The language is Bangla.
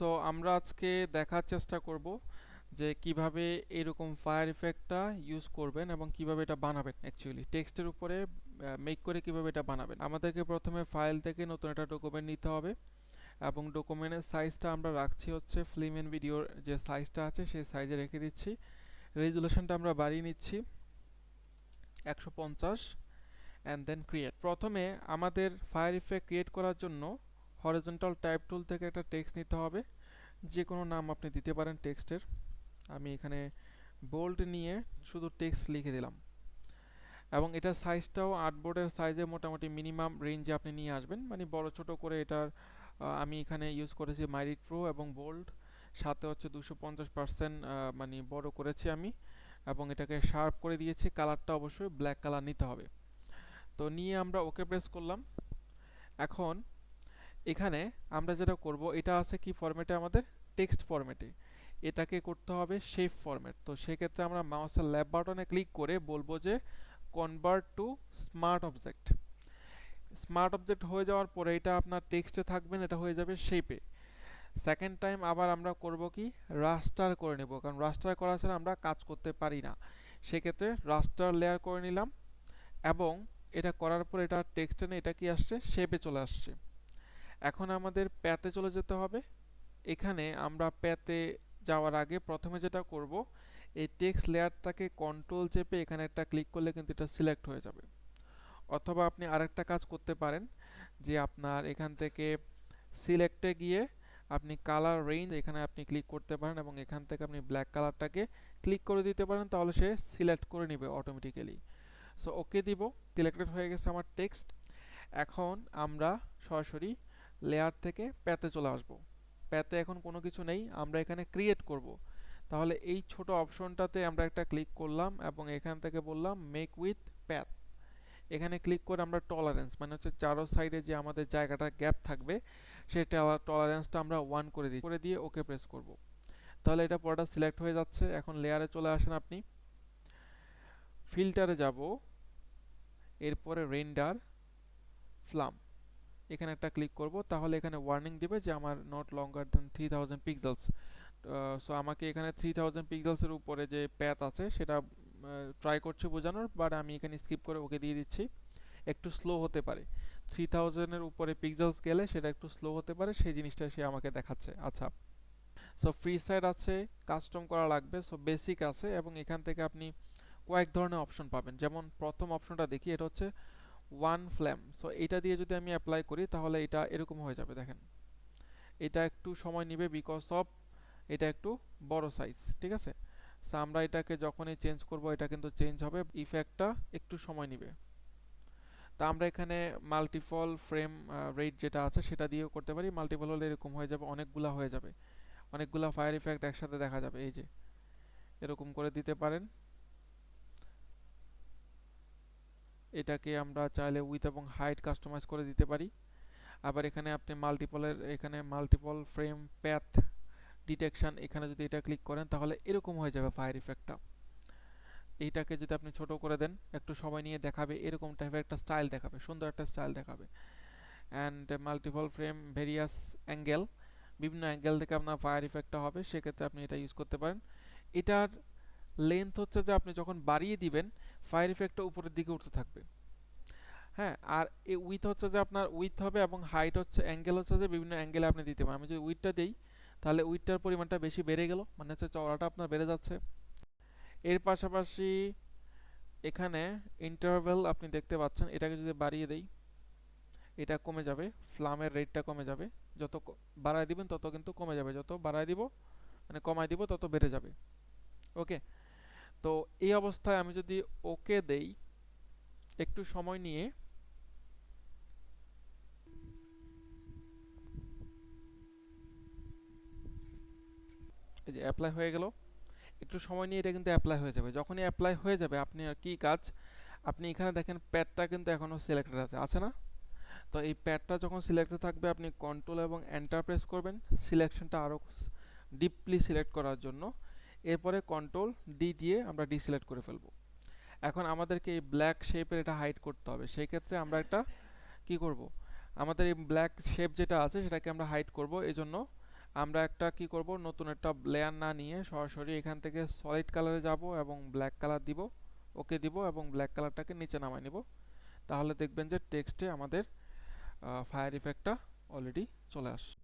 সো আমরা আজকে দেখার চেষ্টা করব যে কিভাবে এরকম ফায়ার ইফেক্টটা ইউজ করবেন এবং কিভাবে এটা বানাবেন। অ্যাকচুয়ালি টেক্সটের উপরে মেক করে কিভাবে এটা বানাবেন। আমাদেরকে প্রথমে ফাইল থেকে নতুন একটা ডকুমেন্ট নিতে হবে এবং ডকুমেন্টের সাইজটা আমরা রাখছি হচ্ছে ফিল্ম এন্ড ভিডিওর যে সাইজটা আছে সেই সাইজে রেখে দিচ্ছি। রেজুলেশনটা আমরা বাড়িয়ে নিচ্ছি 150 অ্যান্ড দেন ক্রিয়েট। প্রথমে আমাদের ফায়ার ইফেক্ট ক্রিয়েট করার জন্য হরিজন্টাল টাইপ টুল থেকে একটা টেক্সট নিতে হবে। যে কোনো নাম আপনি দিতে পারেন টেক্সটের। আমি এখানে বোল্ড নিয়ে শুধু টেক্সট লিখে দিলাম এবং এটার সাইজটাও আর্টবোর্ডের সাইজে মোটামুটি মিনিমাম রেঞ্জে আপনি নিয়ে আসবেন, মানে বড় ছোট করে। এটার আমি এখানে ইউজ করেছি মাইরিট প্রো এবং বোল্ড, সাথে হচ্ছে 250% মানে বড় করেছি আমি এবং এটাকে শার্প করে দিয়েছি। কালারটা অবশ্যই ব্ল্যাক কালার নিতে হবে। তো নিয়ে আমরা ওকে প্রেস করলাম। এখন এখানে আমরা যেটা করব, এটা আছে কি ফরম্যাটে, আমাদের টেক্সট ফরম্যাটে। এটাকে করতে হবে শেপ ফরম্যাট। তো সেক্ষেত্রে আমরা মাউসের লেফট বাটনে ক্লিক করে বলবো যে convert to smart object. Smart object হয়ে যাওয়ার পরে এটা আপনার টেক্সটে থাকবেন, এটা হয়ে যাবে শেপে। সেকেন্ড টাইম আবার আমরা করব কি, রাস্টার করে নেব, কারণ রাস্টার করা ছাড়া আমরা কাজ করতে পারি না। সেক্ষেত্রে রাস্টার লেয়ার করে নিলাম এবং এটা করার পর এটা টেক্সটে নেই, এটা কি আসছে, শেপে চলে আসছে। এখন আমাদের প্যাতে চলে যেতে হবে। এখানে আমরা প্যাতে যাওয়ার আগে প্রথমে যেটা করব, এই টেক্সট লেয়ারটাকে কন্ট্রোল চেপে এখানে একটা ক্লিক করলে কিন্তু এটা সিলেক্ট হয়ে যাবে। অথবা আপনি আরেকটা কাজ করতে পারেন যে আপনার এখান থেকে সিলেক্টে গিয়ে আপনি কালার রেঞ্জ এখানে আপনি ক্লিক করতে পারেন এবং এখান থেকে আপনি ব্ল্যাক কালারটাকে ক্লিক করে দিতে পারেন, তাহলে সে সিলেক্ট করে নেবে অটোমেটিক্যালি। সো ওকে দিব, সিলেক্টেড হয়ে গেছে আমার টেক্সট। এখন আমরা সরাসরি লেয়ার থেকে প্যাতে চলে আসব। প্যাতে এখন কোনো কিছু নেই, আমরা এখানে ক্রিয়েট করব। তাহলে এই ছোট অপশনটাতে আমরা একটা ক্লিক করলাম এবং এখান থেকে বললাম মেক উইথ প্যাথ। এখানে ক্লিক করে আমরা টলারেন্স, মানে হচ্ছে চারো সাইডে যে আমাদের জায়গাটা গ্যাপ থাকবে সেই টলারেন্সটা আমরা 1 করে দিয়ে ওকে প্রেস করব। তাহলে এটা পুরোটা সিলেক্ট হয়ে যাচ্ছে। এখন লেয়ারে চলে আসেন, আপনি ফিল্টারে যাব, এরপরে রেন্ডার ফ্লাম, এখানে একটা ক্লিক করব। তাহলে এখানে ওয়ার্নিং দিবে যে আমার not longer than 3000 pixels. So আমাকে এখানে 3000 পিক্সেলসের উপরে যে প্যাথ আছে সেটা ট্রাই করছে বোঝানোর, বাট আমি এখানে স্কিপ করে ওকে দিয়ে দিচ্ছি। একটু স্লো হতে পারে, 3000-এর উপরে পিক্সেলস গেলে সেটা একটু স্লো হতে পারে, সেই জিনিসটা সে আমাকে দেখাচ্ছে। আচ্ছা, সো ফ্রি সাইড আছে, কাস্টম করা লাগবে, সো বেসিক আছে এবং এখান থেকে আপনি কয়েক ধরনের অপশন পাবেন। যেমন প্রথম অপশনটা দেখি, এটা হচ্ছে ওয়ান ফ্ল্যাম। সো এটা দিয়ে যদি আমি অ্যাপ্লাই করি তাহলে এটা এরকম হয়ে যাবে। দেখেন, এটা একটু সময় নেবে বিকজ অফ এটা একটু বড় সাইজ, ঠিক আছে। সো আমরা এটাকে যখনই চেঞ্জ করব এটা কিন্তু চেঞ্জ হবে, ইফেক্টটা একটু সময় নেবে। তা আমরা এখানে মাল্টিপল ফ্রেম রেট যেটা আছে সেটা দিয়েও করতে পারি। মাল্টিপল হলে এরকম হয়ে যাবে, অনেকগুলা হয়ে যাবে, অনেকগুলা ফায়ার ইফেক্ট একসাথে দেখা যাবে। এই যে এরকম করে দিতে পারেন। এটাকে আমরা চাইলে উইথ এবং হাইট কাস্টমাইজ করে দিতে পারি। আবার এখানে আপনি এখানে মাল্টিপল ফ্রেম প্যাথ ডিটেকশন, এখানে যদি এটা ক্লিক করেন তাহলে এরকম হয়ে যাবে ফায়ার ইফেক্টটা। এইটাকে যদি আপনি ছোট করে দেন, একটু সময় নিয়ে দেখাবে, এরকম টাইপের একটা স্টাইল দেখাবে, সুন্দর একটা স্টাইল দেখাবে। And multiple frame various angle, বিভিন্ন অ্যাঙ্গেল থেকে আপনার ফায়ার ইফেক্টটা হবে, সেক্ষেত্রে আপনি এটা ইউজ করতে পারেন। এটার লেন্থ হচ্ছে যে আপনি যখন বাড়িয়ে দিবেন ফায়ার ইফেক্টটা উপরের দিকে উঠতে থাকবে। হ্যাঁ, আর এই উইথ হচ্ছে যে আপনার উইথ হবে এবং হাইট হচ্ছে অ্যাঙ্গেল হচ্ছে যে বিভিন্ন অ্যাঙ্গেলে আপনি দিতে পারেন। আমি যদি উইথটা দিই তাহলে উইথটার পরিমাণটা বেশি বেড়ে গেল, মানে হচ্ছে চওড়াটা আপনার বেড়ে যাচ্ছে। এর পাশাপাশি এখানে ইন্টারভেল আপনি দেখতে পাচ্ছেন, এটাকে যদি বাড়িয়ে দেই এটা কমে যাবে, ফ্লামের রেটটা কমে যাবে। যত বাড়ায় দিবেন তত কিন্তু কমে যাবে, যত বাড়ায় দিব মানে কমায় দিব তত বেড়ে যাবে। ওকে, তো এই অবস্থায় আমি যদি ওকে দেই, একটু সময় নিয়ে এই যে অ্যাপ্লাই হয়ে গেল। একটু সময় নিয়ে এটা কিন্তু অ্যাপ্লাই হয়ে যাবে। যখনই অ্যাপ্লাই হয়ে যাবে আপনি আর কি কাজ, আপনি এখানে দেখেন প্যাডটা কিন্তু এখনও সিলেক্টেড আছে না? তো এই প্যাডটা যখন সিলেক্টেড থাকবে আপনি কন্ট্রোল এবং এন্টার প্রেস করবেন সিলেকশনটা আরও ডিপলি সিলেক্ট করার জন্য। এরপরে কন্ট্রোল ডি দিয়ে আমরা ডিসিলেক্ট করে ফেলবো। এখন আমাদেরকে এই ব্ল্যাক শেপের এটা হাইড করতে হবে, সেই ক্ষেত্রে আমরা কি করব, আমাদের এই ব্ল্যাক শেপ যেটা আছে সেটাকে আমরা হাইড করব। এই জন্য আমরা একটা কি করব, নতুন একটা লেয়ার না নিয়ে সরাসরি এখান থেকে সলিড কালারে যাব এবং ব্ল্যাক কালার দিব, ওকে দিব এবং ব্ল্যাক কালারটাকে নিচে নামাই নিব। তাহলে দেখবেন যে টেক্সটে আমাদের ফায়ার ইফেক্টটা অলরেডি চলে আসছে।